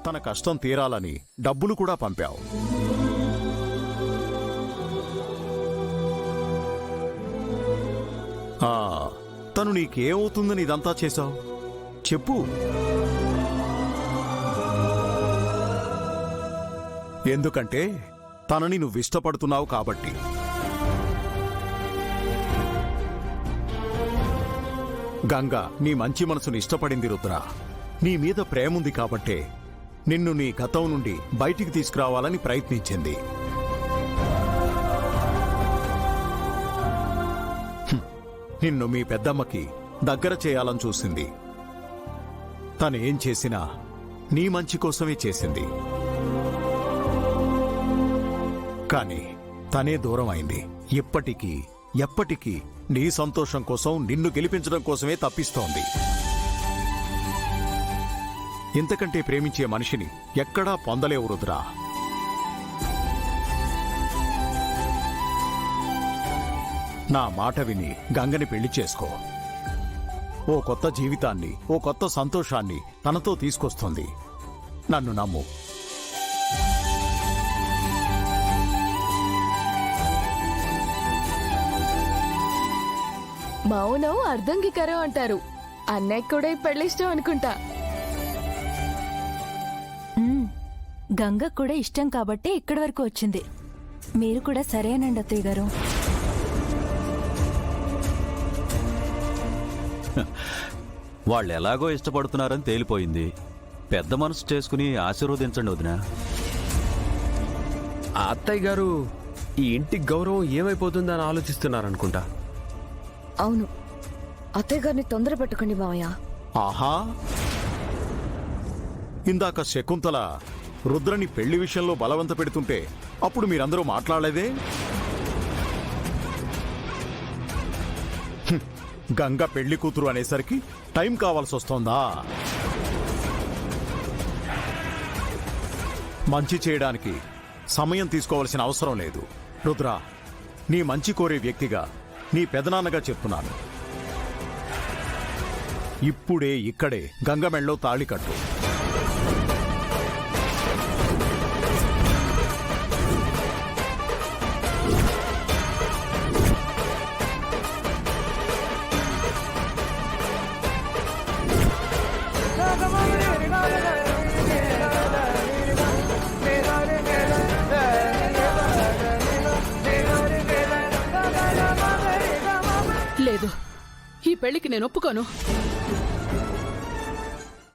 తన కష్టం తీరాలని డబ్బులు కూడా పంపావు. తను నీకేమవుతుందని ఇదంతా చేశావు చెప్పు. ఎందుకంటే తనని నువ్విష్టపడుతున్నావు కాబట్టి. గంగ నీ మంచి మనసుని ఇష్టపడింది రుద్ర. నీ మీద ప్రేముంది కాబట్టే నిన్ను నీ గతం నుండి బయటికి తీసుకురావాలని ప్రయత్నించింది. నిన్ను మీ పెద్దమ్మకి దగ్గర చేయాలని చూసింది. తనేం చేసినా నీ మంచి కోసమే చేసింది. కాని తనే దూరం అయింది. ఎప్పటికీ నీ సంతోషం కోసం, నిన్ను గెలిపించడం కోసమే తప్పిస్తోంది. ఇంతకంటే ప్రేమించే మనిషిని ఎక్కడా పొందలేవు రుద్రా. నా మాట విని గంగని పెళ్లి చేసుకో. ఓ కొత్త జీవితాన్ని, ఓ కొత్త సంతోషాన్ని తనతో తీసుకొస్తుంది. నన్ను నమ్ము. మౌనం అర్ధంగికరం అంటారు. అన్నయ్య కూడా ఈ పెళ్లి ఇష్టం అనుకుంటా. గంగ కూడా ఇష్టం కాబట్టి ఇక్కడి వరకు వచ్చింది. మీరు కూడా సరేనండి అత్తయ్య గారు. వాళ్ళు ఎలాగో ఇష్టపడుతున్నారని తేలిపోయింది. పెద్ద మనసు చేసుకుని ఆశీర్వదించండి వదిన. అత్తయ్య గారు ఈ ఇంటికి గౌరవం ఏమైపోతుందని ఆలోచిస్తున్నారనుకుంటా. అవును, అత్తయ్య గారిని తొందర పెట్టుకోండి మావయ్య. ఆహా, ఇందాక శకుంతల రుద్రని పెళ్లి విషయంలో బలవంత పెడుతుంటే అప్పుడు మీరందరూ మాట్లాడలేదే? గంగ పెళ్లి కూతురు అనేసరికి టైం కావాల్సి వస్తోందా? మంచి చేయడానికి సమయం తీసుకోవాల్సిన అవసరం లేదు. రుద్ర, నీ మంచి కోరే వ్యక్తిగా, నీ పెదనాన్నగా చెప్తున్నాను. ఇప్పుడే ఇక్కడే గంగ మెళ్ళో తాళి కట్టు. లేదు, ఈ పెళ్లికి నేను ఒప్పుకోను.